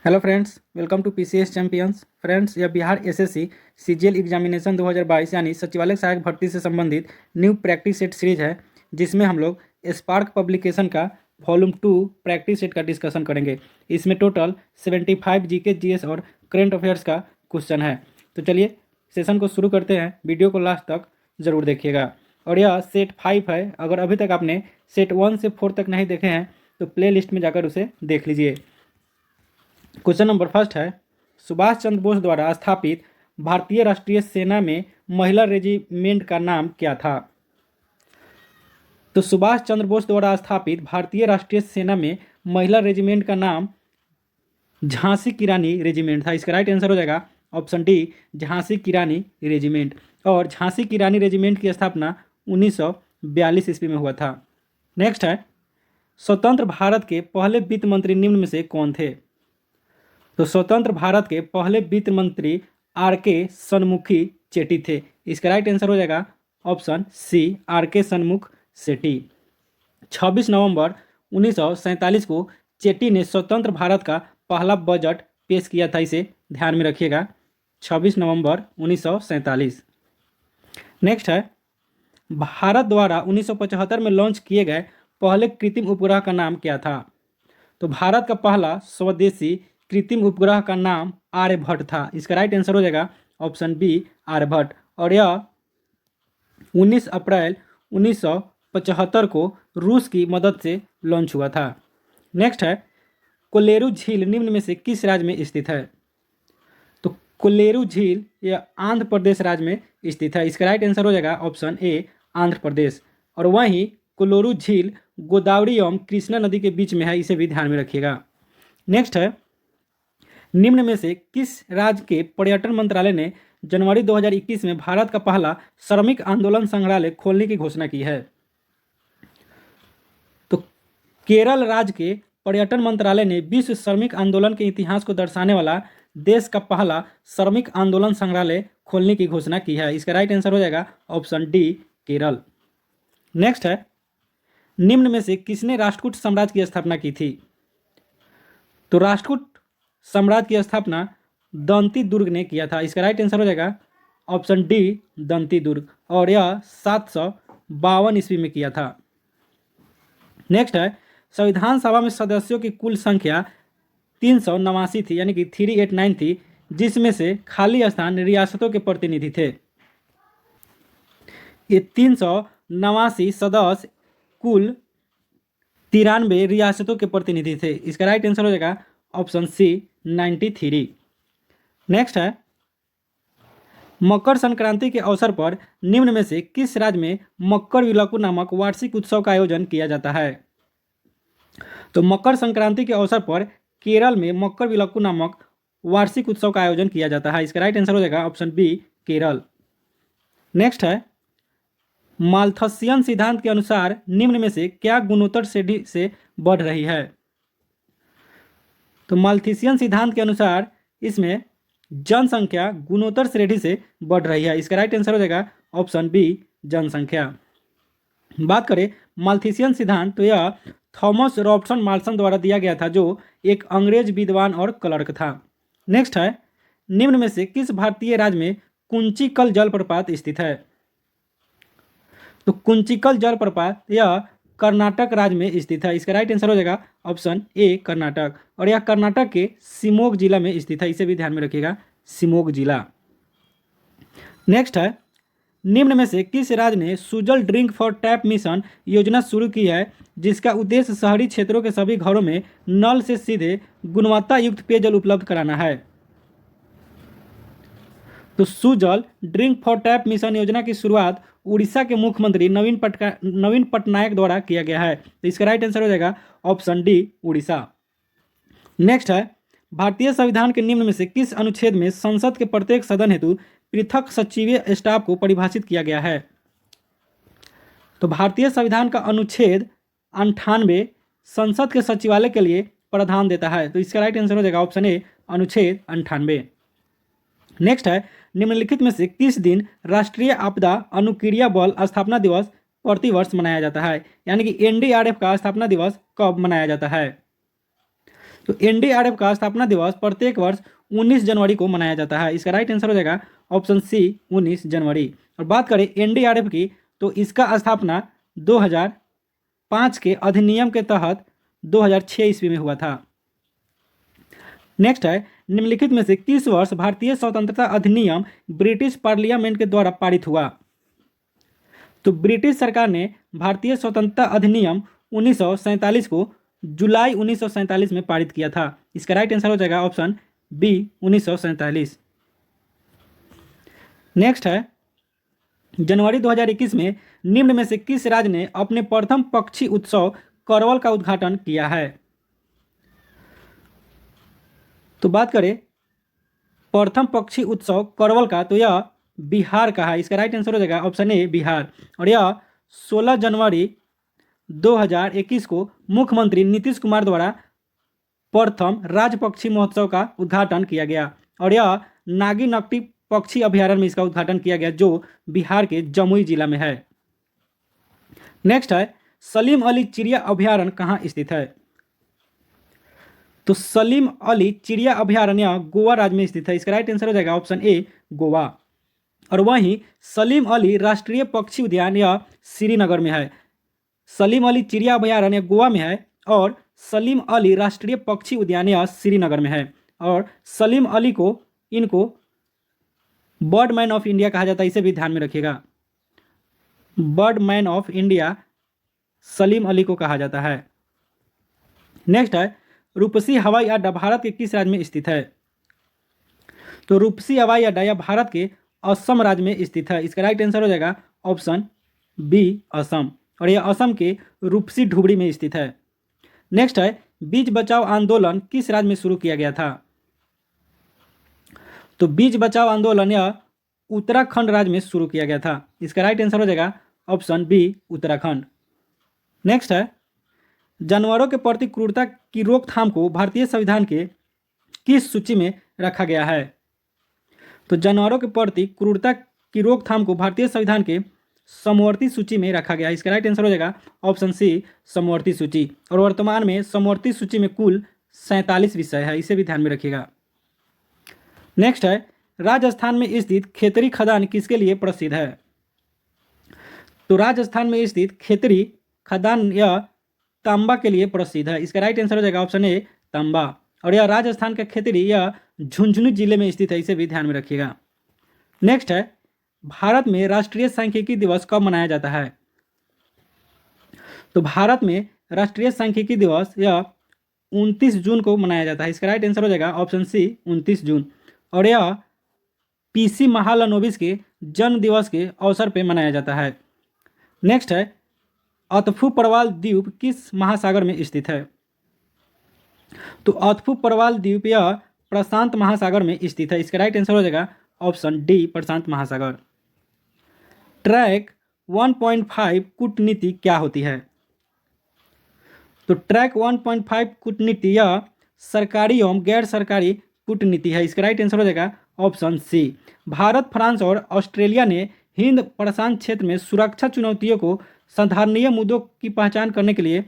Hello friends, welcome to PCS champions. Friends, यह Bihar SSC CGL examination 2022 यानी सचिवालय सहायक भर्ती से संबंधित न्यू प्रैक्टिस सेट सीरीज है, जिसमें हम लोग स्पार्क पब्लिकेशन का वॉल्यूम 2 प्रैक्टिस सेट का डिस्कशन करेंगे। इसमें टोटल 75 जीके जीएस और करंट अफेयर्स का क्वेश्चन है। तो चलिए सेशन को शुरू करते हैं। वीडियो को लास्ट तक ज़रूर देखिएगा। और यह सेट 5 है। अगर अभी तक आपने सेट 1 से 4 तक नहीं देखे हैं तो प्ले लिस्ट में जाकर उसे देख लीजिए। क्वेश्चन नंबर फर्स्ट है, सुभाष चंद्र बोस द्वारा स्थापित भारतीय राष्ट्रीय सेना में महिला रेजिमेंट का नाम क्या था? तो सुभाष चंद्र बोस द्वारा स्थापित भारतीय राष्ट्रीय सेना में महिला रेजिमेंट का नाम झांसी की रानी रेजिमेंट था। इसका राइट आंसर हो जाएगा ऑप्शन डी, झांसी की रानी रेजिमेंट। और झांसी की रानी रेजिमेंट की स्थापना 1942 ईस्वी में हुआ था। नेक्स्ट है, स्वतंत्र भारत के पहले वित्त मंत्री निम्न में से कौन थे? तो स्वतंत्र भारत के पहले वित्त मंत्री आर.के. सन्मुखी चेट्टी थे। इसका राइट आंसर हो जाएगा ऑप्शन सी, आर.के. सन्मुख सेट्टी। 26 नवंबर 1947 को चेट्टी ने स्वतंत्र भारत का पहला बजट पेश किया था। इसे ध्यान में रखिएगा, 26 नवंबर 1947। नेक्स्ट है, भारत द्वारा 1975 में लॉन्च किए गए पहले कृत्रिम उपग्रह का नाम क्या था? तो भारत का पहला स्वदेशी कृत्रिम उपग्रह का नाम आर्यभट्ट था। इसका राइट आंसर हो जाएगा ऑप्शन बी, आर्यभट्ट। और यह 19 अप्रैल 1975 को रूस की मदद से लॉन्च हुआ था। नेक्स्ट है, कोलेरू झील निम्न में से किस राज्य में स्थित है? तो कोलेरू झील यह आंध्र प्रदेश राज्य में स्थित है। इसका राइट आंसर हो जाएगा ऑप्शन ए, आंध्र प्रदेश। और वहीं कोलेरू झील गोदावरी एवं कृष्णा नदी के बीच में है। इसे भी ध्यान में रखिएगा। नेक्स्ट है, निम्न में से किस राज्य के पर्यटन मंत्रालय ने जनवरी 2021 में भारत का पहला श्रमिक आंदोलन संग्रहालय खोलने की घोषणा की है? तो केरल राज्य के पर्यटन मंत्रालय ने विश्व श्रमिक आंदोलन के इतिहास को दर्शाने वाला देश का पहला श्रमिक आंदोलन संग्रहालय खोलने की घोषणा की है। इसका राइट आंसर हो जाएगा ऑप्शन डी, केरल। नेक्स्ट है, निम्न में से किसने राष्ट्रकूट साम्राज्य की स्थापना की थी? तो राष्ट्रकूट साम्राज्य की स्थापना दंती दुर्ग ने किया था। इसका राइट आंसर हो जाएगा ऑप्शन डी, दंती दुर्ग। और यह 752 ईस्वी में किया था। नेक्स्ट है, संविधान सभा में सदस्यों की कुल संख्या 389 थी, यानी कि 389 थी, जिसमें से खाली स्थान रियासतों के प्रतिनिधि थे। ये 389 सदस्य कुल 93 रियासतों के प्रतिनिधि थे। इसका राइट आंसर हो जाएगा ऑप्शन सी, 93। नेक्स्ट है, मकर संक्रांति के अवसर पर निम्न में से किस राज्य में मकर विलक्कू नामक वार्षिक उत्सव का आयोजन किया जाता है? तो मकर संक्रांति के अवसर पर केरल में मकर विलक्कू नामक वार्षिक उत्सव का आयोजन किया जाता है। इसका राइट आंसर हो जाएगा ऑप्शन बी, केरल। नेक्स्ट है, माल्थसियन सिद्धांत के अनुसार निम्न में से क्या गुणोत्तर श्रेणी से बढ़ रही है? तो माल्थसियन सिद्धांत के अनुसार इसमें जनसंख्या गुणोत्तर श्रेणी से बढ़ रही है। इसका राइट आंसर हो जाएगा ऑप्शन बी, जनसंख्या। बात करें माल्थसियन सिद्धांत, तो यह थॉमस रॉबर्टसन माल्थसन द्वारा दिया गया था, जो एक अंग्रेज विद्वान और क्लर्क था। नेक्स्ट है, निम्न में से किस भारतीय राज्य में कुंचिकल जलप्रपात स्थित है? तो कुंचिकल जलप्रपात यह कर्नाटक राज्य में स्थित है। इसका राइट आंसर हो जाएगा ऑप्शन ए, कर्नाटक। और यह कर्नाटक के शिमोग जिला में स्थित है। इसे भी ध्यान में रखिएगा, शिमोग जिला। नेक्स्ट है, निम्न में से किस राज्य ने Sujal drink for tap mission योजना शुरू की है, जिसका उद्देश्य शहरी क्षेत्रों के सभी घरों में नल से सीधे गुणवत्ता युक्त पेयजल उपलब्ध कराना है? तो Sujal drink for tap mission योजना की शुरुआत उड़ीसा के मुख्यमंत्री नवीन पटनायक द्वारा किया गया है। तो इसका राइट आंसर हो जाएगा ऑप्शन डी, उड़ीसा। नेक्स्ट है, भारतीय संविधान के निम्न में से किस अनुच्छेद में संसद के प्रत्येक सदन हेतु पृथक सचिवीय स्टाफ को परिभाषित किया गया है? तो भारतीय संविधान का अनुच्छेद 98 संसद के सचिवालय के लिए प्रावधान देता है। तो इसका राइट आंसर हो जाएगा ऑप्शन ए, अनुच्छेद 98। नेक्स्ट है, निम्नलिखित में से किस दिन राष्ट्रीय आपदा अनुक्रिया बल स्थापना दिवस प्रतिवर्ष मनाया जाता है, यानी कि एनडीआरएफ का स्थापना दिवस कब मनाया जाता है? तो एनडीआरएफ का स्थापना दिवस प्रत्येक वर्ष 19 जनवरी को मनाया जाता है। इसका राइट आंसर हो जाएगा ऑप्शन सी 19 जनवरी। और बात करें एनडीआरएफ की तो इसका स्थापना 2005 के अधिनियम के तहत 2006 ईस्वी में हुआ था। नेक्स्ट है निम्नलिखित में से किस वर्ष भारतीय स्वतंत्रता अधिनियम ब्रिटिश पार्लियामेंट के द्वारा पारित हुआ। तो ब्रिटिश सरकार ने भारतीय स्वतंत्रता अधिनियम 1947 को जुलाई 1947 में पारित किया था। इसका राइट आंसर हो जाएगा ऑप्शन बी 1947। नेक्स्ट है जनवरी 2021 में निम्न में से किस राज्य ने अपने प्रथम पक्षी उत्सव करवल का उद्घाटन किया है। तो बात करें प्रथम पक्षी उत्सव करवल का तो यह बिहार का है। इसका राइट आंसर हो जाएगा ऑप्शन ए बिहार। और यह 16 जनवरी 2021 को मुख्यमंत्री नीतीश कुमार द्वारा प्रथम राज्य पक्षी महोत्सव का उद्घाटन किया गया। और यह नागी नकटी पक्षी अभ्यारण्य में इसका उद्घाटन किया गया जो बिहार के जमुई जिला में है। नेक्स्ट है सलीम अली चिड़िया अभ्यारण्य कहाँ स्थित है। तो सलीम अली चिड़िया अभ्यारण्य गोवा राज्य में स्थित है। इसका राइट आंसर हो जाएगा ऑप्शन ए गोवा। और वहीं सलीम अली राष्ट्रीय पक्षी उद्यान यह श्रीनगर में है। सलीम अली चिड़िया अभ्यारण्य गोवा में है और सलीम अली राष्ट्रीय पक्षी उद्यान यह श्रीनगर में है। और सलीम अली को इनको बर्ड मैन ऑफ इंडिया कहा जाता है, इसे भी ध्यान में रखिएगा। Bird man of India Salim Ali को कहा जाता है। नेक्स्ट है रूपसी हवाई अड्डा भारत के किस राज्य में स्थित है। तो रूपसी हवाई अड्डा यह भारत के असम राज्य में स्थित है। इसका राइट आंसर हो जाएगा ऑप्शन बी असम। और यह असम के रूपसी ढुबरी में स्थित है। नेक्स्ट है बीज बचाओ आंदोलन किस राज्य में शुरू किया गया था। तो बीज बचाओ आंदोलन यह उत्तराखंड राज्य में शुरू किया गया था। इसका राइट आंसर हो जाएगा ऑप्शन बी उत्तराखंड। नेक्स्ट है जानवरों के प्रति क्रूरता की रोकथाम को भारतीय संविधान के किस सूची में रखा गया है। तो जानवरों के प्रति क्रूरता की रोकथाम को भारतीय संविधान के समवर्ती सूची में रखा गया है। इसका राइट आंसर हो जाएगा ऑप्शन सी समवर्ती सूची। और वर्तमान में समवर्ती सूची में कुल 47 विषय है, इसे भी ध्यान में रखिएगा। नेक्स्ट है राजस्थान में स्थित खेतरी खदान किसके लिए प्रसिद्ध है। तो राजस्थान में स्थित खेतरी खदान यह तांबा के लिए प्रसिद्ध है। इसका राइट आंसर हो जाएगा ऑप्शन ए तांबा। और यह राजस्थान का खेतरी यह झुंझुनू जिले में स्थित है, इसे भी ध्यान में रखिएगा। नेक्स्ट है भारत में राष्ट्रीय सांख्यिकी दिवस कब मनाया जाता है। तो भारत में राष्ट्रीय सांख्यिकी दिवस यह 29 जून को मनाया जाता है। इसका राइट आंसर हो जाएगा ऑप्शन सी 29 जून। और यह पीसी महालनोबिस के जन्म दिवस के अवसर पर मनाया जाता है। नेक्स्ट है अतफू परवाल द्वीप किस महासागर में स्थित है। तो अतफू परवाल द्वीप यह प्रशांत महासागर में स्थित है। इसका राइट आंसर हो जाएगा ऑप्शन डी प्रशांत महासागर। ट्रैक 1.5 कूटनीति क्या होती है। तो ट्रैक 1.5 कूटनीति यह सरकारी एवं गैर सरकारी कूटनीति है। इसका राइट आंसर हो जाएगा ऑप्शन सी। भारत फ्रांस और ऑस्ट्रेलिया ने हिंद प्रशांत क्षेत्र में सुरक्षा चुनौतियों को संधारणीय मुद्दों की पहचान करने के लिए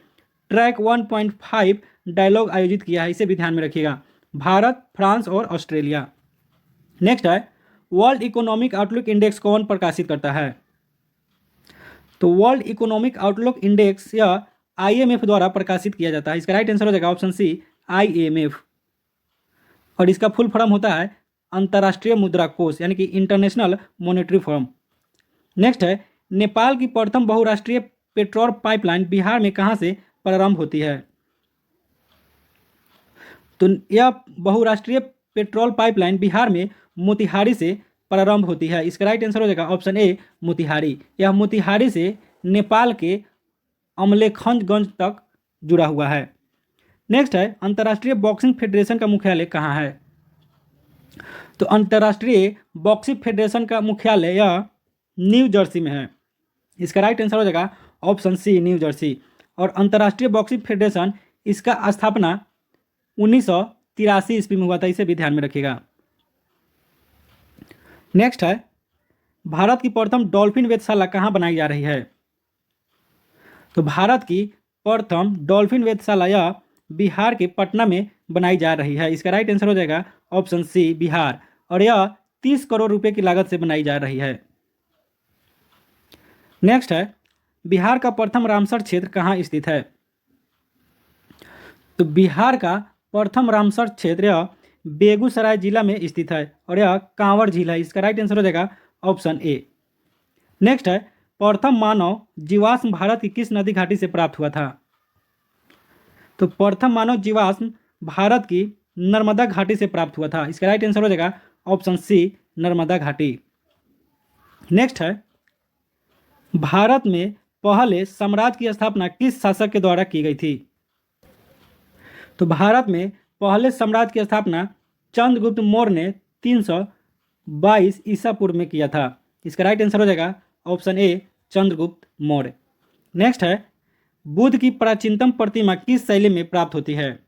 ट्रैक 1.5 डायलॉग आयोजित किया है, इसे भी ध्यान में रखिएगा। भारत फ्रांस और ऑस्ट्रेलिया। नेक्स्ट है वर्ल्ड इकोनॉमिक आउटलुक इंडेक्स कौन प्रकाशित करता है। तो वर्ल्ड इकोनॉमिक आउटलुक इंडेक्स यह आईएमएफ द्वारा प्रकाशित किया जाता है। इसका राइट आंसर हो जाएगा ऑप्शन सी आईएमएफ। और इसका फुल फॉर्म होता है अंतर्राष्ट्रीय मुद्रा कोष यानी कि इंटरनेशनल मॉनेटरी फंड। नेक्स्ट है नेपाल की प्रथम बहुराष्ट्रीय पेट्रोल पाइपलाइन बिहार में कहां से प्रारंभ होती है। तो यह बहुराष्ट्रीय पेट्रोल पाइपलाइन बिहार में मोतिहारी से प्रारंभ होती है। इसका राइट आंसर हो जाएगा ऑप्शन ए मोतिहारी। यह मोतिहारी से नेपाल के अमलेखगंज तक जुड़ा हुआ है। नेक्स्ट है अंतर्राष्ट्रीय बॉक्सिंग फेडरेशन का मुख्यालय कहाँ है। तो अंतर्राष्ट्रीय बॉक्सिंग फेडरेशन का मुख्यालय यह न्यू जर्सी में है। इसका राइट आंसर हो जाएगा ऑप्शन सी न्यू जर्सी। और अंतर्राष्ट्रीय बॉक्सिंग फेडरेशन इसका स्थापना 1983 ईस्वी में हुआ था, इसे भी ध्यान में रखिएगा। नेक्स्ट है भारत की प्रथम डॉल्फिन वेधशाला कहाँ बनाई जा रही है। तो भारत की प्रथम डॉल्फिन वेधशाला यह बिहार के पटना में बनाई जा रही है। इसका राइट आंसर हो जाएगा ऑप्शन सी बिहार, और यह 30 करोड़ रुपए की लागत से बनाई जा रही है। नेक्स्ट है, बिहार का प्रथम रामसर क्षेत्र कहाँ स्थित है? तो बिहार का प्रथम रामसर क्षेत्र यह बेगूसराय जिला में स्थित है, और यह कांवर झील है। इसका राइट आंसर हो जाएगा ऑप्शन ए। नेक्स्ट है, प्रथम मानव जीवाश्म भारत की किस नदी घाटी से प्राप्त हुआ था? तो प्रथम मानव जीवाश्म भारत की नर्मदा घाटी से प्राप्त हुआ था। इसका राइट आंसर हो जाएगा ऑप्शन सी नर्मदा घाटी। नेक्स्ट है, भारत में पहले साम्राज्य की स्थापना किस शासक के द्वारा की गई थी? तो भारत में पहले साम्राज्य की स्थापना चंद्रगुप्त मौर्य ने 322 ईसा पूर्व में किया था। इसका राइट आंसर हो जाएगा option A Chandragupta Maurya. Next है, बुद्ध की प्राचीनतम प्रतिमा किस शैली में प्राप्त होती है?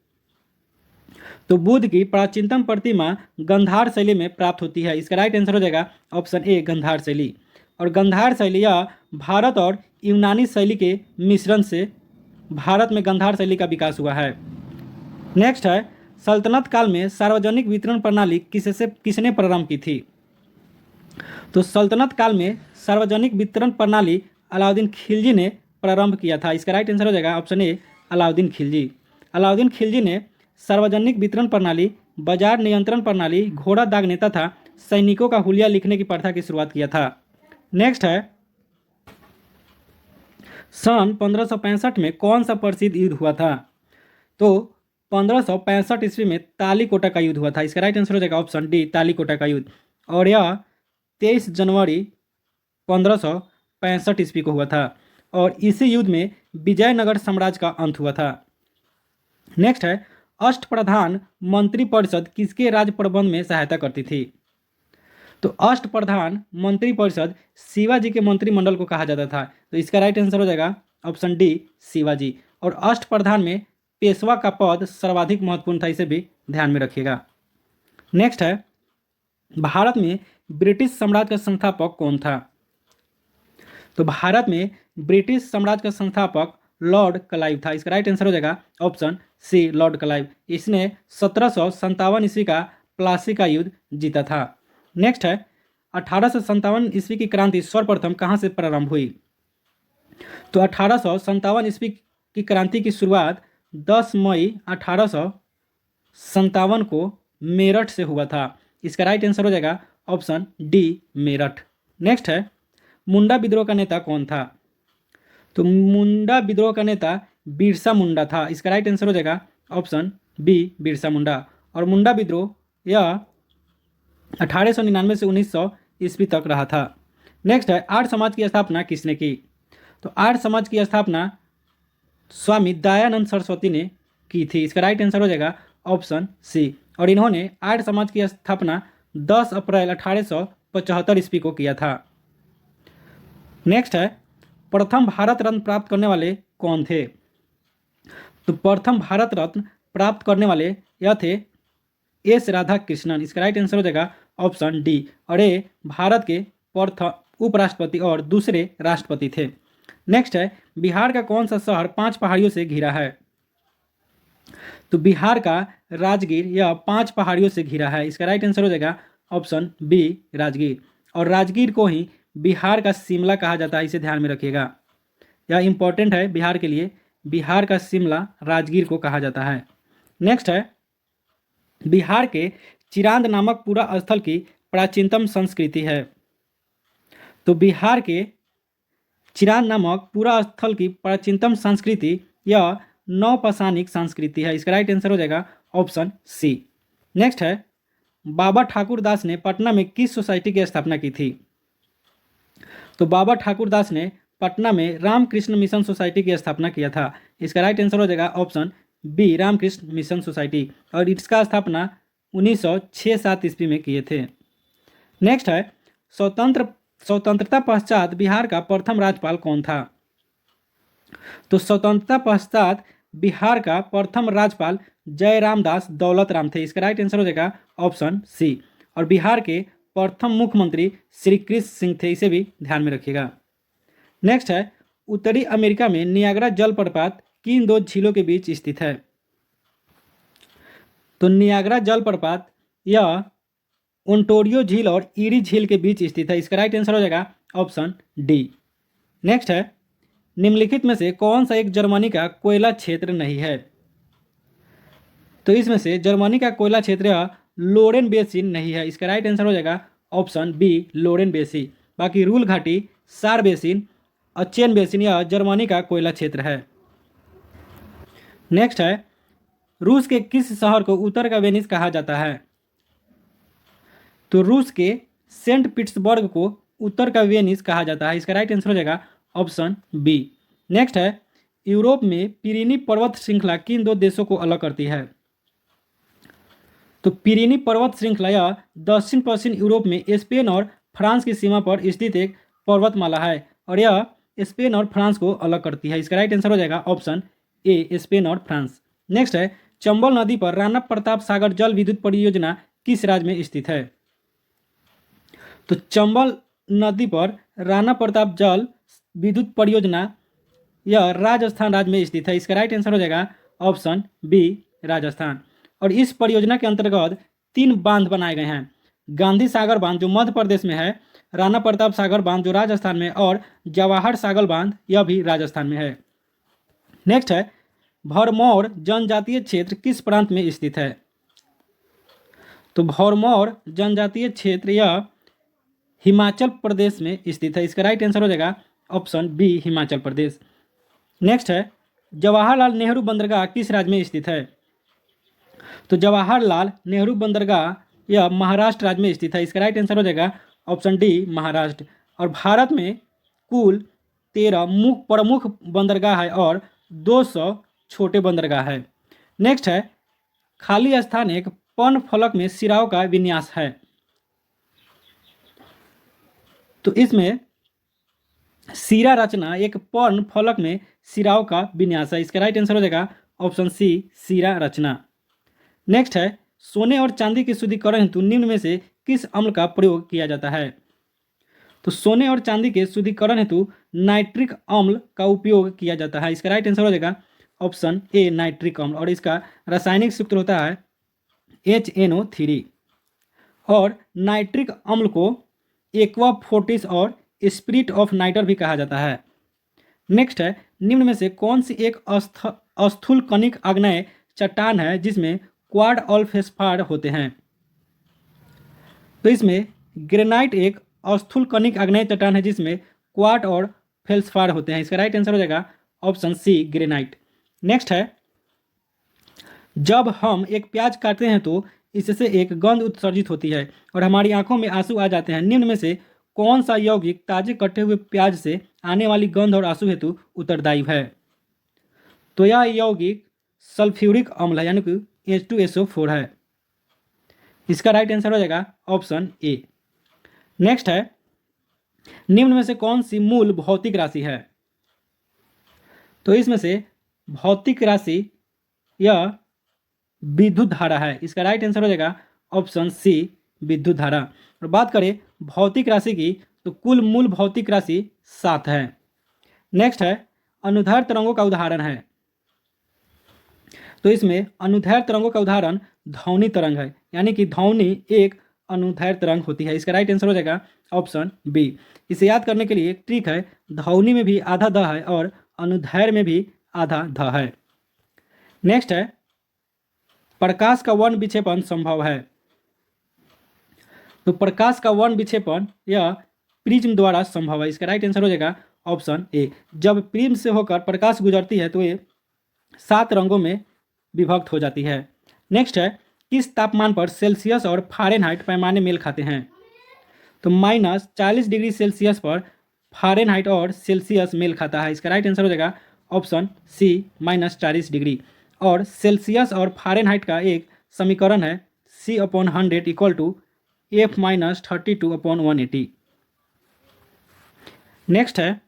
तो बुद्ध की प्राचीनतम प्रतिमा गंधार शैली में प्राप्त होती है। इसका राइट आंसर हो जाएगा ऑप्शन ए गंधार शैली। और गंधार शैली यह भारत और यूनानी शैली के मिश्रण से भारत में गंधार शैली का विकास हुआ है। नेक्स्ट है, सल्तनत काल में सार्वजनिक वितरण प्रणाली किसने प्रारंभ की थी? तो सल्तनत काल में सार्वजनिक वितरण प्रणाली अलाउद्दीन खिलजी ने प्रारंभ किया था। इसका राइट आंसर हो जाएगा ऑप्शन ए अलाउद्दीन खिलजी। अलाउद्दीन खिलजी ने सार्वजनिक वितरण प्रणाली, बाजार नियंत्रण प्रणाली, घोड़ा दागने तथा सैनिकों का हुलिया लिखने की प्रथा की शुरुआत किया था। नेक्स्ट है, सन 1565 में कौन सा प्रसिद्ध युद्ध हुआ था? तो 1565 ईस्वी में तालीकोटा का युद्ध हुआ था। इसका राइट आंसर हो जाएगा ऑप्शन डी तालीकोटा का युद्ध, और यह 23 जनवरी 1565 ईस्वी को हुआ था, और इसी युद्ध में विजयनगर साम्राज्य का अंत हुआ था। नेक्स्ट है, अष्टप्रधान मंत्रिपरिषद किसके राज्य प्रबंध में सहायता करती थी? तो अष्टप्रधान मंत्रिपरिषद शिवाजी के मंत्रिमंडल को कहा जाता था। तो इसका राइट आंसर हो जाएगा ऑप्शन डी शिवाजी। और अष्टप्रधान में पेशवा का पद सर्वाधिक महत्वपूर्ण था, इसे भी ध्यान में रखिएगा। नेक्स्ट है, भारत में ब्रिटिश साम्राज्य का संस्थापक कौन था? तो भारत में ब्रिटिश साम्राज्य का संस्थापक लॉर्ड क्लाइव था। इसका राइट आंसर हो जाएगा ऑप्शन सी लॉर्ड क्लाइव। इसने 1757 ईस्वी का प्लासी का युद्ध जीता था। नेक्स्ट है, 1857 ईस्वी की क्रांति सर्वप्रथम कहाँ से प्रारंभ हुई? तो 1857 ईस्वी की क्रांति की शुरुआत 10 मई 1857 को मेरठ से हुआ था। इसका राइट आंसर हो जाएगा ऑप्शन डी मेरठ। नेक्स्ट है, मुंडा विद्रोह का नेता कौन था? तो मुंडा विद्रोह का नेता बिरसा मुंडा था। इसका राइट आंसर हो जाएगा ऑप्शन बी बिरसा मुंडा। और मुंडा विद्रोह यह 1899 से 1900 ईस्वी तक रहा था। नेक्स्ट है, आर्य समाज की स्थापना किसने की? तो आर्य समाज की स्थापना स्वामी दयानंद सरस्वती ने की थी। इसका राइट आंसर हो जाएगा ऑप्शन सी। और इन्होंने आर्य समाज की स्थापना 10 अप्रैल 1875 ईस्वी को किया था। नेक्स्ट है, प्रथम भारत रत्न प्राप्त करने वाले कौन थे? तो प्रथम भारत रत्न प्राप्त करने वाले यह थे एस राधा कृष्णन। इसका राइट आंसर हो जाएगा ऑप्शन डी। और ये भारत के प्रथम उपराष्ट्रपति और दूसरे राष्ट्रपति थे। नेक्स्ट है, बिहार का कौन सा शहर 5 पहाड़ियों से घिरा है? तो बिहार का राजगीर यह 5 पहाड़ियों से घिरा है। इसका राइट आंसर हो जाएगा ऑप्शन बी राजगीर। और राजगीर को ही बिहार का शिमला कहा जाता है, इसे ध्यान में रखिएगा, यह इंपॉर्टेंट है बिहार के लिए। बिहार का शिमला राजगीर को कहा जाता है। नेक्स्ट है, बिहार के चिरांद नामक पूरा स्थल की प्राचीनतम संस्कृति है। तो बिहार के चिरांद नामक पूरा स्थल की प्राचीनतम संस्कृति यह नौपाषाणिक संस्कृति है। इसका राइट आंसर हो जाएगा ऑप्शन सी। नेक्स्ट है, बाबा ठाकुर दास ने पटना में किस सोसाइटी की स्थापना की थी? तो बाबा ठाकुर दास ने पटना में रामकृष्ण मिशन सोसाइटी की स्थापना किया था। इसका राइट आंसर हो जाएगा option B Ramakrishna mission society. और इसका स्थापना 1906-7 ईस्वी में किए थे। नेक्स्ट है, स्वतंत्रता पश्चात बिहार का प्रथम राज्यपाल कौन था? तो स्वतंत्रता पश्चात बिहार का प्रथम राज्यपाल जयराम दास दौलत राम थे। इसका राइट आंसर हो जाएगा ऑप्शन सी। और बिहार के प्रथम मुख्यमंत्री श्री कृष्ण सिंह थे, इसे भी ध्यान में रखिएगा। नेक्स्ट है, उत्तरी अमेरिका में नियाग्रा जलप्रपात किन 2 झीलों के बीच स्थित है? तो नियाग्रा जलप्रपात यह ओंटारियो झील और ईरी झील के बीच स्थित है। इसका राइट आंसर हो जाएगा ऑप्शन डी। नेक्स्ट है, निम्नलिखित में से कौन सा एक जर्मनी का कोयला क्षेत्र नहीं है? तो इसमें से जर्मनी का कोयला क्षेत्र यह लोरेन बेसिन नहीं है। इसका राइट आंसर हो जाएगा ऑप्शन बी लोरेन बेसिन। बाकी रूल घाटी, सार बेसिन, अचेन बेसिन यह जर्मनी का कोयला क्षेत्र है। नेक्स्ट है, रूस के किस शहर को उत्तर का वेनिस कहा जाता है? तो रूस के सेंट पीटर्सबर्ग को उत्तर का वेनिस कहा जाता है। इसका राइट आंसर हो जाएगा ऑप्शन बी। नेक्स्ट है, यूरोप में पिरीनी पर्वत श्रृंखला किन दो देशों को अलग करती है? तो पिरीनी पर्वत श्रृंखला यह दक्षिण पश्चिम यूरोप में स्पेन और फ्रांस की सीमा पर स्थित एक पर्वतमाला है और यह स्पेन और फ्रांस को अलग करती है। इसका राइट आंसर हो जाएगा ऑप्शन ए स्पेन और फ्रांस। नेक्स्ट है, चंबल नदी पर राणा प्रताप सागर जल विद्युत परियोजना किस राज्य में स्थित है? तो चंबल नदी पर राणा प्रताप जल विद्युत परियोजना यह राजस्थान राज्य में स्थित है। इसका राइट आंसर हो जाएगा ऑप्शन बी राजस्थान। और इस परियोजना के अंतर्गत 3 बांध बनाए गए हैं। गांधी सागर बांध जो मध्य प्रदेश में है, राणा प्रताप सागर बांध जो राजस्थान में, और जवाहर सागर बांध यह भी राजस्थान में है। नेक्स्ट है, भरमौर जनजातीय क्षेत्र किस प्रांत में स्थित है? तो भरमौर जनजातीय क्षेत्र यह हिमाचल प्रदेश में स्थित है। इसका राइट आंसर हो जाएगा option B Himachal Pradesh. Next है, जवाहरलाल नेहरू बंदरगाह किस राज्य में स्थित है? तो जवाहरलाल नेहरू बंदरगाह यह महाराष्ट्र राज्य में स्थित है। इसका राइट आंसर हो जाएगा ऑप्शन डी महाराष्ट्र। और भारत में कुल 13 प्रमुख बंदरगाह है और 200 छोटे बंदरगाह है। नेक्स्ट है, खाली स्थान एक पर्ण फलक में सिराओं का विन्यास है। तो इसमें सिरा रचना एक पर्ण फलक में सिराओं का विन्यास है। इसका राइट आंसर हो जाएगा ऑप्शन सी सिरा रचना। नेक्स्ट है, सोने और चांदी के शुद्धिकरण हेतु निम्न में से किस अम्ल का प्रयोग किया जाता है? तो सोने और चांदी के शुद्धिकरण हेतु नाइट्रिक अम्ल का उपयोग किया जाता है। इसका राइट आंसर हो जाएगा ऑप्शन ए नाइट्रिक अम्ल। और इसका रासायनिक सूत्र होता है HNO3। और नाइट्रिक अम्ल को एक्वा फोर्टिस और स्पिरिट ऑफ नाइटर भी कहा जाता है। नेक्स्ट है, निम्न में से कौन सी एक स्थूल कणिक आग्नेय चट्टान है जिसमें क्वाड और फेस्फार होते हैं? तो इसमें ग्रेनाइट एक स्थूल कणिक आग्नेय चट्टान है जिसमें क्वाड और फेल्सफार होते हैं। इसका राइट आंसर हो जाएगा ऑप्शन सी ग्रेनाइट। नेक्स्ट है, जब हम एक प्याज काटते हैं तो इससे एक गंध उत्सर्जित होती है और हमारी आंखों में आंसू आ जाते हैं। निम्न में से कौन सा यौगिक ताजे कटे हुए प्याज से आने वाली गंध और आंसू हेतु उत्तरदायी है? तो यह यौगिक सल्फ्यूरिक अम्ल है यानी कि H2SO4 है। इसका राइट आंसर हो जाएगा ऑप्शन ए। नेक्स्ट है, निम्न में से कौन सी मूल भौतिक राशि है? तो इसमें से भौतिक राशि यह विद्युत धारा है। इसका राइट आंसर हो जाएगा ऑप्शन सी विद्युत धारा। और बात करें भौतिक राशि की तो कुल मूल भौतिक राशि 7 है। नेक्स्ट है, अनुदैर्ध्य तरंगों का उदाहरण है। तो इसमें अनुदैर्ध्य तरंगों का उदाहरण ध्वनि तरंग है यानी कि ध्वनि एक अनुदैर्ध्य तरंग होती है। इसका राइट आंसर हो जाएगा ऑप्शन बी। इसे याद करने के लिए एक ट्रिक है, ध्वनि में भी आधा ध है और अनुदैर्ध्य में भी आधा ध है। नेक्स्ट है, प्रकाश का वर्ण विक्षेपण संभव है। तो प्रकाश का वर्ण विक्षेपण यह प्रिज्म द्वारा संभव है। इसका राइट आंसर हो जाएगा ऑप्शन ए। जब प्रिज्म से होकर प्रकाश गुजरती है तो ये 7 रंगों में विभक्त हो जाती है। नेक्स्ट है, किस तापमान पर सेल्सियस और फ़ारेनहाइट पैमाने मेल खाते हैं? तो -40 डिग्री सेल्सियस पर फ़ारेनहाइट और सेल्सियस मेल खाता है। इसका राइट आंसर हो जाएगा ऑप्शन सी -40 डिग्री। और सेल्सियस और फ़ारेनहाइट का एक समीकरण है C/100 = F-32/180। नेक्स्ट है,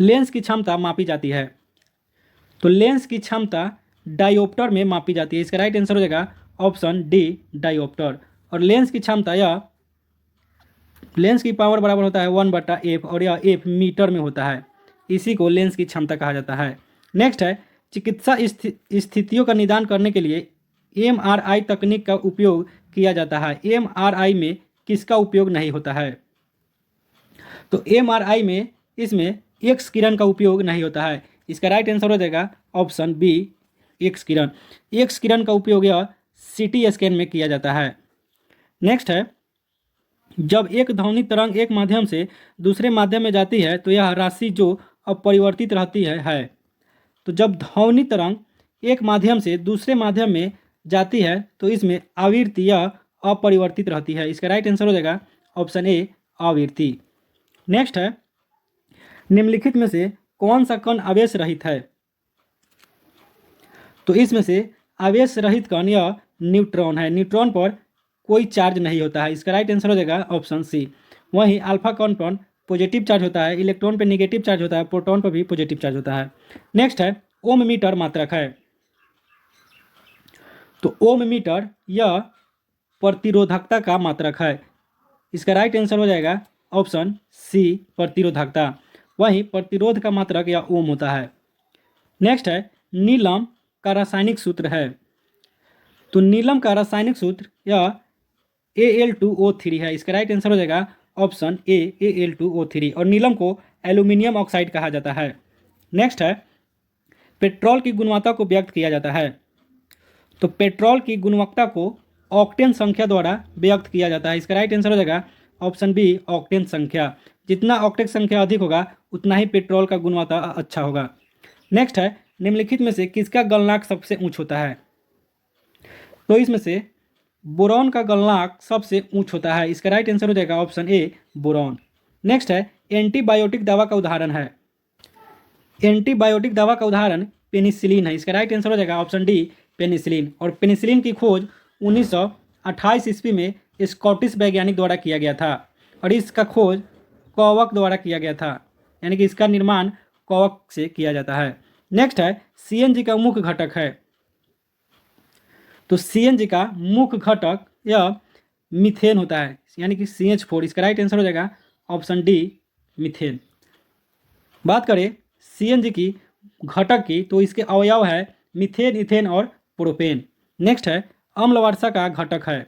लेंस की क्षमता मापी जाती है। तो लेंस की क्षमता डायोप्टर में मापी जाती है। इसका राइट आंसर हो जाएगा ऑप्शन डी डायोप्टर। और लेंस की क्षमता या लेंस की पावर बराबर होता है 1/f और यह f मीटर में होता है। इसी को लेंस की क्षमता कहा जाता है। नेक्स्ट है, चिकित्सा स्थितियों का निदान करने के लिए MRI तकनीक का उपयोग किया जाता है। MRI में किसका उपयोग नहीं होता है? तो MRI में इसमें एक्स किरण का उपयोग नहीं होता है। इसका राइट आंसर हो जाएगा ऑप्शन बी, एक्स किरण। एक्स किरण का उपयोग यह CT स्कैन में किया जाता है। नेक्स्ट है, जब एक ध्वनि तरंग एक माध्यम से दूसरे माध्यम में जाती है तो यह राशि जो अपरिवर्तित रहती है। तो जब ध्वनि तरंग एक माध्यम से दूसरे माध्यम में जाती है तो इसमें आवृत्ति यह अपरिवर्तित रहती है। इसका राइट आंसर हो जाएगा ऑप्शन ए, आवृत्ति। नेक्स्ट है, निम्नलिखित में से कौन सा कण आवेश रहित है? तो इसमें से आवेश रहित कण यह न्यूट्रॉन है। न्यूट्रॉन पर कोई चार्ज नहीं होता है। इसका राइट आंसर हो जाएगा ऑप्शन सी। वहीं अल्फा कण पर पॉजिटिव चार्ज होता है, इलेक्ट्रॉन पर नेगेटिव चार्ज होता है, प्रोटॉन पर भी पॉजिटिव चार्ज होता है। नेक्स्ट है, ओम मीटर मात्रक है। तो ओम मीटर यह प्रतिरोधकता का मात्रक है। इसका राइट आंसर हो जाएगा ऑप्शन सी, प्रतिरोधकता। वहीं प्रतिरोध का मात्रक या ओम होता है। नेक्स्ट है, नीलम का रासायनिक सूत्र है। तो नीलम का रासायनिक सूत्र यह Al2O3 है। इसका राइट आंसर हो जाएगा ऑप्शन ए, Al2O3। और नीलम को एल्यूमिनियम ऑक्साइड कहा जाता है। नेक्स्ट है, पेट्रोल की गुणवत्ता को व्यक्त किया जाता है। तो पेट्रोल की गुणवत्ता को ऑक्टेन संख्या द्वारा व्यक्त किया जाता है। इसका राइट आंसर हो जाएगा ऑप्शन बी, ऑक्टेन संख्या। जितना ऑक्टेन संख्या अधिक होगा उतना ही पेट्रोल का गुणवत्ता अच्छा होगा। नेक्स्ट है, निम्नलिखित में से किसका गलनांक सबसे ऊंच होता है? तो इसमें से बोरॉन का गलनांक सबसे ऊंच होता है। इसका राइट आंसर हो जाएगा ऑप्शन ए, बोरॉन। नेक्स्ट है, एंटीबायोटिक दवा का उदाहरण है। एंटीबायोटिक दवा का उदाहरण पेनिसिलिन है। इसका राइट आंसर हो जाएगा ऑप्शन डी, पेनिसिलिन। और पेनिसिलिन की खोज 1928 ईस्वी में स्कॉटिश वैज्ञानिक द्वारा किया गया था और इसका खोज कॉवक द्वारा किया गया था, यानी कि इसका निर्माण कॉवक से किया जाता है। नेक्स्ट है, CNG का मुख्य घटक है। तो CNG का मुख्य घटक यह मीथेन होता है, यानी कि CH4। इसका राइट आंसर हो जाएगा ऑप्शन डी, मीथेन। बात करें CNG की घटक की तो इसके अवयव है मीथेन, इथेन और प्रोपेन। नेक्स्ट है, अम्ल वर्षा का घटक है।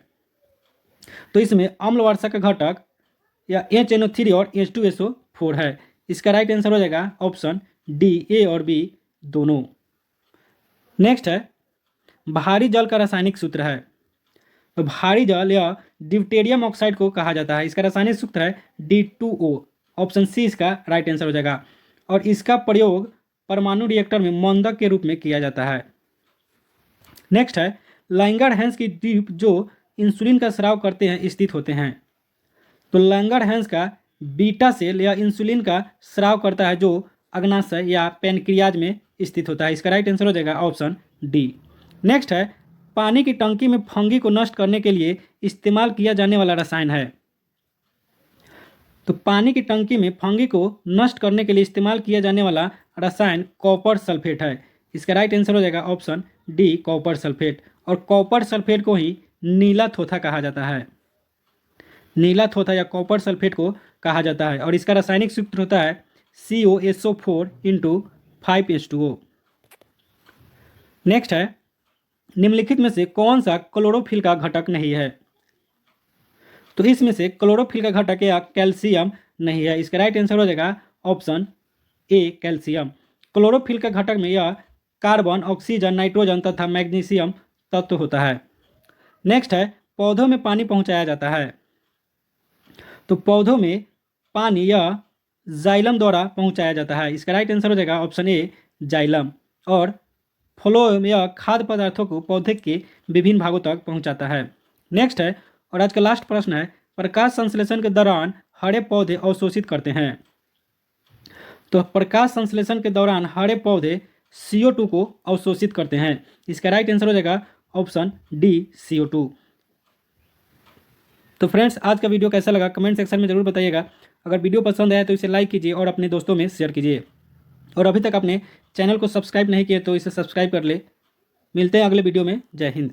तो इसमें अम्ल वर्षा का घटक या HNO3 और H2SO4 है। इसका राइट आंसर हो जाएगा ऑप्शन डी, ए और बी दोनों। नेक्स्ट है, भारी जल का रासायनिक सूत्र है। तो भारी जल या ड्यूटेरियम ऑक्साइड को कहा जाता है। इसका रासायनिक सूत्र है D2O। ऑप्शन सी इसका राइट आंसर हो जाएगा। और इसका प्रयोग परमाणु रिएक्टर में मंदक के रूप में किया जाता है। नेक्स्ट है, लैंगरहैंस की द्वीप जो इंसुलिन का स्राव करते हैं स्थित होते हैं। तो लैंगरहैंस का बीटा सेल या इंसुलिन का स्राव करता है जो अग्नाशय या पैनक्रियाज में स्थित होता है। इसका राइट आंसर हो जाएगा ऑप्शन डी। नेक्स्ट है, पानी की टंकी में फंगी को नष्ट करने के लिए इस्तेमाल किया जाने वाला रसायन है। तो पानी की टंकी में फंगी को नष्ट करने के लिए इस्तेमाल किया जाने वाला रसायन कॉपर सल्फेट है। इसका राइट आंसर हो जाएगा ऑप्शन डी, कॉपर सल्फेट। और कॉपर सल्फेट को ही नीला थोथा कहा जाता है। नीला थोथा या कॉपर सल्फेट को कहा जाता है और इसका रासायनिक सूत्र होता है COSO4 × 5H2O। नेक्स्ट है, निम्नलिखित में से कौन सा क्लोरोफिल का घटक नहीं है? तो इसमें से क्लोरोफिल का घटक या कैल्शियम नहीं है। इसका राइट आंसर हो जाएगा ऑप्शन ए, कैल्शियम। क्लोरोफिल का घटक में यह कार्बन, ऑक्सीजन, नाइट्रोजन तथा मैग्नीशियम तत्व होता है। नेक्स्ट है, पौधों में पानी पहुंचाया जाता है। तो पौधों में पानी यह जाइलम द्वारा पहुंचाया जाता है। इसका राइट आंसर हो जाएगा ऑप्शन ए, जाइलम। और फ्लोएम यह खाद्य पदार्थों को पौधे के विभिन्न भागों तक पहुंचाता है। नेक्स्ट है, और आज का लास्ट प्रश्न है, प्रकाश संश्लेषण के दौरान हरे पौधे अवशोषित करते हैं। तो प्रकाश संश्लेषण के दौरान हरे पौधे CO2 को अवशोषित करते हैं। इसका राइट आंसर हो जाएगा ऑप्शन डी, CO2। तो फ्रेंड्स, आज का वीडियो कैसा लगा कमेंट सेक्शन में जरूर बताइएगा। अगर वीडियो पसंद आया तो इसे लाइक कीजिए और अपने दोस्तों में शेयर कीजिए। और अभी तक अपने चैनल को सब्सक्राइब नहीं किए तो इसे सब्सक्राइब कर ले। मिलते हैं अगले वीडियो में। जय हिंद।